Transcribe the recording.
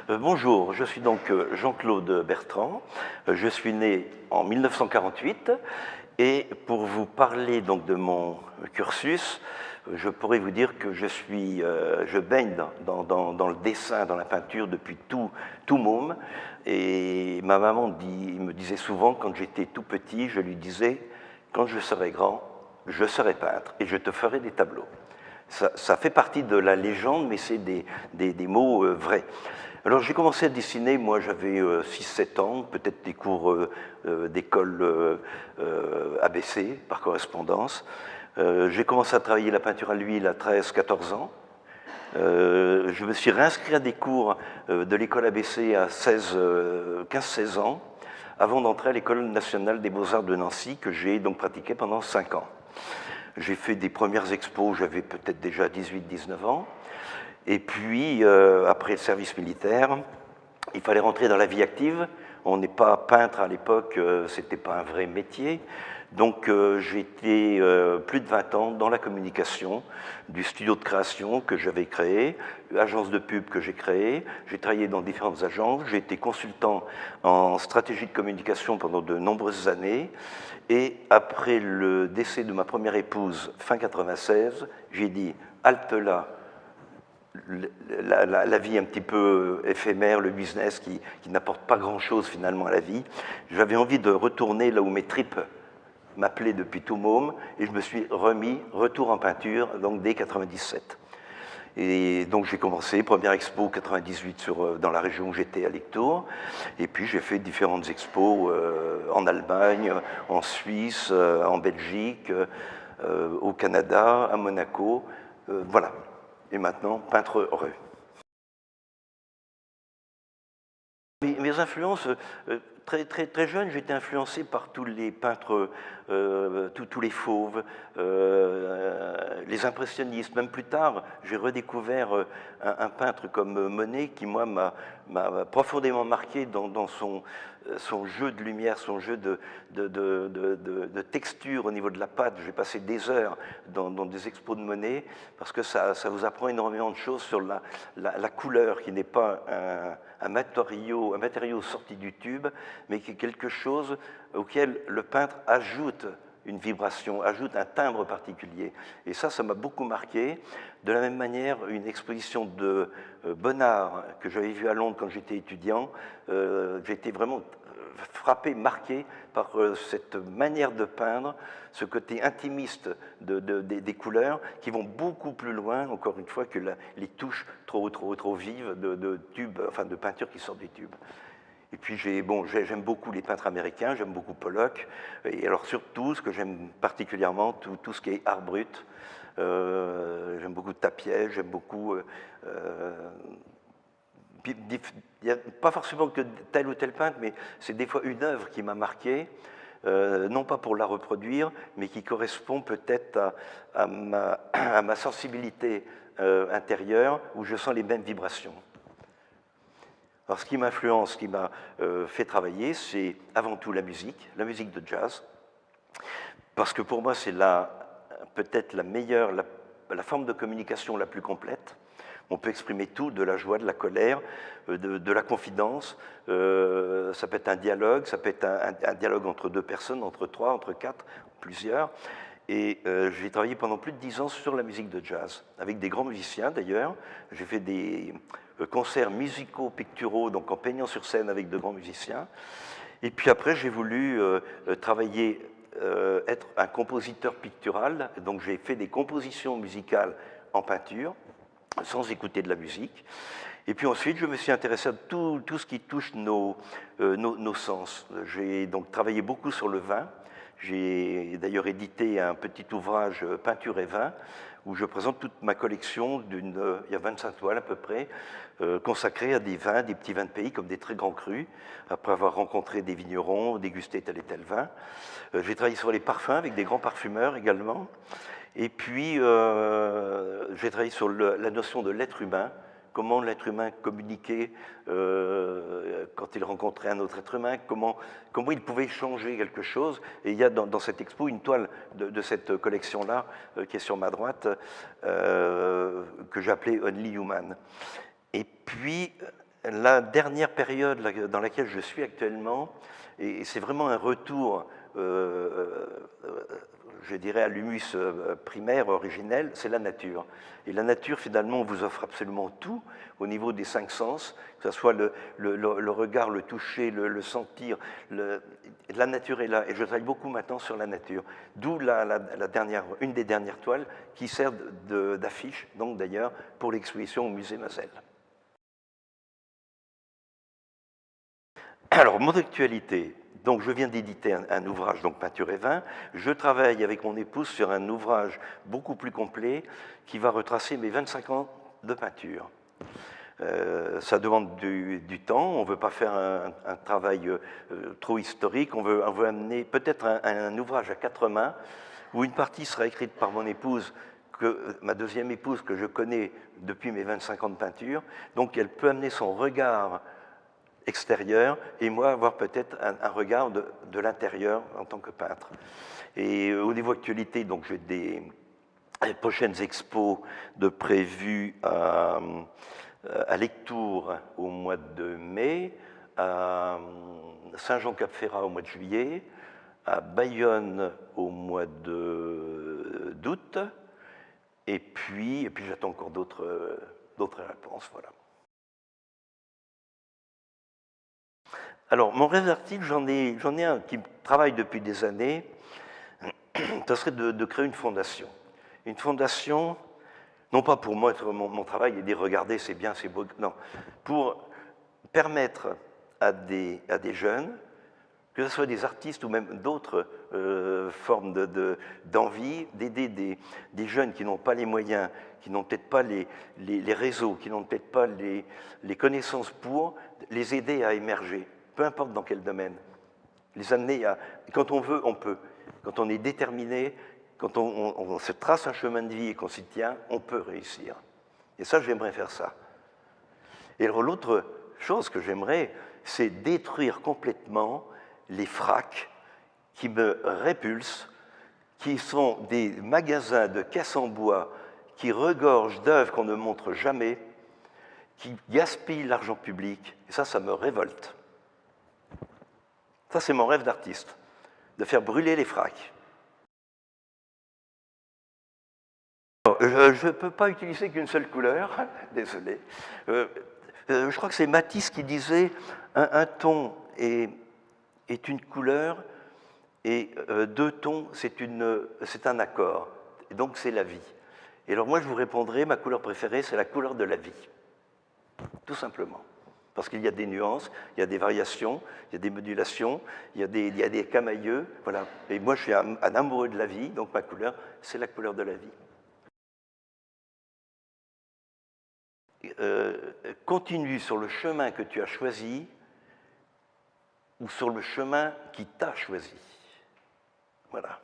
Bonjour, je suis donc Jean-Claude Bertrand. Je suis né en 1948 et pour vous parler donc de mon cursus, je pourrais vous dire que je baigne dans le dessin, dans la peinture depuis tout môme. Et ma maman me disait souvent, quand j'étais tout petit, je lui disais, quand je serai grand, je serai peintre et je te ferai des tableaux. Ça fait partie de la légende, mais c'est des mots vrais. Alors j'ai commencé à dessiner, moi j'avais 6-7 ans, peut-être des cours d'école ABC par correspondance. J'ai commencé à travailler la peinture à l'huile à 13-14 ans. Je me suis réinscrit à des cours de l'école ABC à 15-16 ans, avant d'entrer à l'école nationale des beaux-arts de Nancy, que j'ai donc pratiqué pendant 5 ans. J'ai fait des premières expos, j'avais peut-être déjà 18-19 ans. Et puis, après le service militaire, il fallait rentrer dans la vie active. On n'est pas peintre à l'époque, c'était pas un vrai métier. Donc j'ai été plus de 20 ans dans la communication, du studio de création que j'avais créé, l'agence de pub que j'ai créée. J'ai travaillé dans différentes agences, j'ai été consultant en stratégie de communication pendant de nombreuses années. Et après le décès de ma première épouse, fin 96, j'ai dit « halte là ». La vie un petit peu éphémère, le business qui n'apporte pas grand-chose finalement à la vie. J'avais envie de retourner là où mes tripes m'appelaient depuis tout môme, et je me suis retour en peinture, donc dès 97. Et donc j'ai commencé, première expo 98 dans la région où j'étais à Lectoure, et puis j'ai fait différentes expos en Allemagne, en Suisse, en Belgique, au Canada, à Monaco, voilà. Et maintenant, peintre heureux. Mes influences, très jeune, j'étais influencé par tous les peintres, tous les fauves, les impressionnistes. Même plus tard, j'ai redécouvert un peintre comme Monet qui, moi, m'a profondément marqué dans son jeu de lumière, son jeu de texture au niveau de la pâte. J'ai passé des heures dans des expos de Monet parce que ça vous apprend énormément de choses sur la couleur, qui n'est pas un matériau sorti du tube, mais qui est quelque chose auquel le peintre ajoute une vibration, ajoute un timbre particulier. Et ça m'a beaucoup marqué. De la même manière, une exposition de Bonnard que j'avais vue à Londres quand j'étais étudiant, j'ai été vraiment frappé, marqué par cette manière de peindre, ce côté intimiste des couleurs qui vont beaucoup plus loin, encore une fois, que les touches trop vives de tubes, enfin de peinture qui sortent des tubes. Et puis j'aime beaucoup les peintres américains, j'aime beaucoup Pollock, et alors surtout, ce que j'aime particulièrement, tout ce qui est art brut. J'aime beaucoup Tapiet, j'aime beaucoup... il n'y a pas forcément que tel ou tel peintre, mais c'est des fois une œuvre qui m'a marqué, non pas pour la reproduire, mais qui correspond peut-être à ma sensibilité intérieure, où je sens les mêmes vibrations. Alors, ce qui m'influence, ce qui m'a fait travailler, c'est avant tout la musique de jazz, parce que pour moi, c'est peut-être la meilleure, la forme de communication la plus complète. On peut exprimer tout, de la joie, de la colère, de la confidence. Ça peut être un dialogue, ça peut être un dialogue entre deux personnes, entre trois, entre quatre, plusieurs. Et j'ai travaillé pendant plus de 10 ans sur la musique de jazz, avec des grands musiciens d'ailleurs. J'ai fait des concerts musicaux, picturaux, donc en peignant sur scène avec de grands musiciens. Et puis après, j'ai voulu travailler, être un compositeur pictural. Donc j'ai fait des compositions musicales en peinture, sans écouter de la musique. Et puis ensuite, je me suis intéressé à tout ce qui touche nos sens. J'ai donc travaillé beaucoup sur le vin. J'ai d'ailleurs édité un petit ouvrage « Peinture et vin » où je présente toute ma collection, il y a 25 toiles à peu près, consacrées à des vins, des petits vins de pays comme des très grands crus, après avoir rencontré des vignerons, dégusté tel et tel vin. J'ai travaillé sur les parfums avec des grands parfumeurs également. Et puis, j'ai travaillé sur la notion de l'être humain, comment l'être humain communiquait quand il rencontrait un autre être humain, comment il pouvait changer quelque chose. Et il y a dans cette expo une toile de cette collection-là, qui est sur ma droite, que j'ai appelée Only Human. Et puis, la dernière période dans laquelle je suis actuellement, et c'est vraiment un retour, je dirais, à l'humus primaire, originel, c'est la nature. Et la nature, finalement, vous offre absolument tout au niveau des 5 sens, que ce soit le regard, le toucher, le sentir. La nature est là, et je travaille beaucoup maintenant sur la nature. D'où une des dernières toiles qui sert d'affiche, donc d'ailleurs, pour l'exposition au musée Mazelles. Alors, mon actualité, donc je viens d'éditer un ouvrage, donc Peinture et vin. Je travaille avec mon épouse sur un ouvrage beaucoup plus complet qui va retracer mes 25 ans de peinture. Ça demande du temps, on ne veut pas faire un travail trop historique, on veut amener peut-être un ouvrage à 4 mains où une partie sera écrite par mon épouse, ma deuxième épouse que je connais depuis mes 25 ans de peinture, donc elle peut amener son regard extérieur et moi avoir peut-être un regard de l'intérieur en tant que peintre. Et au niveau actualité, donc j'ai des prochaines expos de prévues à Lectoure au mois de mai, à Saint-Jean-Cap-Ferrat au mois de juillet, à Bayonne au mois d'août, et puis j'attends encore d'autres réponses, voilà. Alors, mon rêve d'artiste, j'en ai un qui travaille depuis des années, ça serait de créer une fondation. Une fondation, non pas pour moi, mon travail et dire regardez, c'est bien, c'est beau, non, pour permettre à des jeunes, que ce soit des artistes ou même d'autres formes d'envie, d'aider des jeunes qui n'ont pas les moyens, qui n'ont peut-être pas les réseaux, qui n'ont peut-être pas les connaissances pour les aider à émerger, peu importe dans quel domaine. Les amener à... Quand on veut, on peut. Quand on est déterminé, quand on se trace un chemin de vie et qu'on s'y tient, on peut réussir. Et ça, j'aimerais faire ça. Et alors, l'autre chose que j'aimerais, c'est détruire complètement les fracs qui me répulsent, qui sont des magasins de caisses en bois qui regorgent d'œuvres qu'on ne montre jamais, qui gaspillent l'argent public. Et ça me révolte. Ça, c'est mon rêve d'artiste, de faire brûler les fracs. Je ne peux pas utiliser qu'une seule couleur, désolé. Je crois que c'est Matisse qui disait un ton est une couleur et 2 tons, c'est un accord. Et donc, c'est la vie. Et alors, moi, je vous répondrai, ma couleur préférée, c'est la couleur de la vie. Tout simplement. Parce qu'il y a des nuances, il y a des variations, il y a des modulations, il y a des camailleux, voilà. Et moi, je suis un amoureux de la vie, donc ma couleur, c'est la couleur de la vie. Continue sur le chemin que tu as choisi ou sur le chemin qui t'a choisi. Voilà.